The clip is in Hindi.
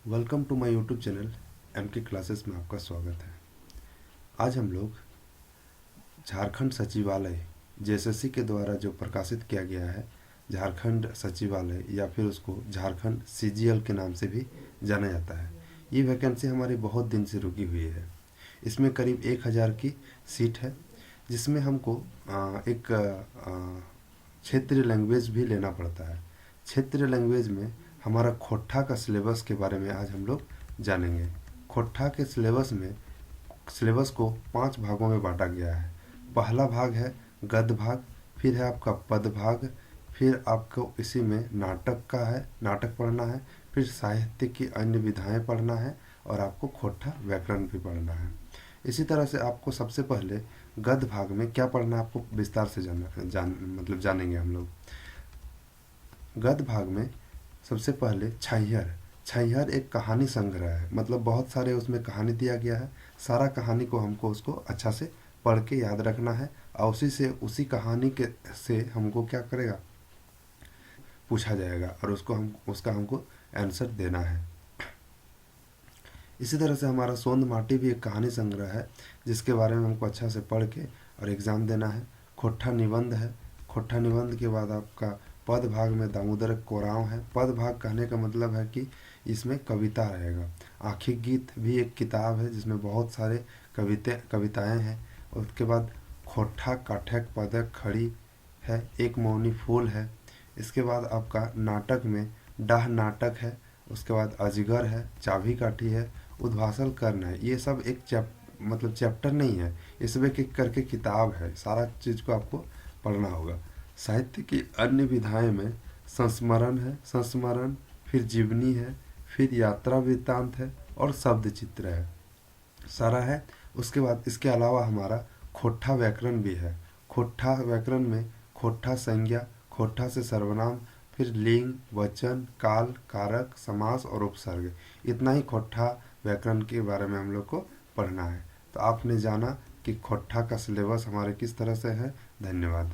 Welcome to my YouTube channel M K classes में आपका स्वागत है। आज हम लोग झारखंड सचिवालय जेएसएससी के द्वारा जो प्रकाशित किया गया है, झारखंड सचिवालय या फिर उसको झारखंड सीजीएल के नाम से भी जाना जाता है। ये वैकेंसी हमारी बहुत दिन से रुकी हुई है। इसमें करीब 1000 की सीट है, जिसमें हमको एक क्षेत्रीय लैंग्वेज भी लेना पड़ता है। क्षेत्रीय लैंग्वेज में हमारा खोट्ठा का सिलेबस के बारे में आज हम लोग जानेंगे। खोट्ठा के सिलेबस को 5 भागों में बांटा गया है। पहला भाग है गद्य भाग, फिर है आपका पद भाग, फिर आपको इसी में नाटक का है, नाटक पढ़ना है, फिर साहित्य की अन्य विधाएं पढ़ना है और आपको खोट्ठा व्याकरण भी पढ़ना है। इसी तरह से आपको सबसे पहले गद्य भाग में क्या पढ़ना है आपको विस्तार से जानेंगे हम लोग। गद्य भाग में सबसे पहले छैहर एक कहानी संग्रह है, मतलब बहुत सारे उसमें कहानी दिया गया है। सारा कहानी को हमको उसको अच्छा से पढ़ के याद रखना है और उसी कहानी के से हमको क्या करेगा, पूछा जाएगा और उसका हमको आंसर देना है। इसी तरह से हमारा सोंद माटी भी एक कहानी संग्रह है, जिसके बारे में हमको अच्छा से पढ़ के और एग्ज़ाम देना है। खोट्ठा निबंध है। खोट्ठा निबंध के बाद आपका पद भाग में दामोदर कोराव है। पद भाग कहने का मतलब है कि इसमें कविता रहेगा। आखिक गीत भी एक किताब है जिसमें बहुत सारे कविताएं हैं। उसके बाद खोट्ठा काठक पदक खड़ी है, एक मौनी फूल है। इसके बाद आपका नाटक में डाह नाटक है। उसके बाद अजगर है, चाबी काठी है, उद्भाषण कर्ण है। ये सब एक चैप्टर नहीं है, इसमें एक करके किताब है। सारा चीज़ को आपको पढ़ना होगा। साहित्य की अन्य विधाएं में संस्मरण, फिर जीवनी है, फिर यात्रा वृत्तांत है और शब्द चित्र है, सारा है। उसके बाद इसके अलावा हमारा खोट्ठा व्याकरण भी है। खोट्ठा व्याकरण में खोट्ठा संज्ञा, खोट्ठा से सर्वनाम, फिर लिंग, वचन, काल, कारक, समास और उपसर्ग, इतना ही खोट्ठा व्याकरण के बारे में हम लोग को पढ़ना है। तो आपने जाना कि खोट्ठा का सिलेबस हमारे किस तरह से है। धन्यवाद।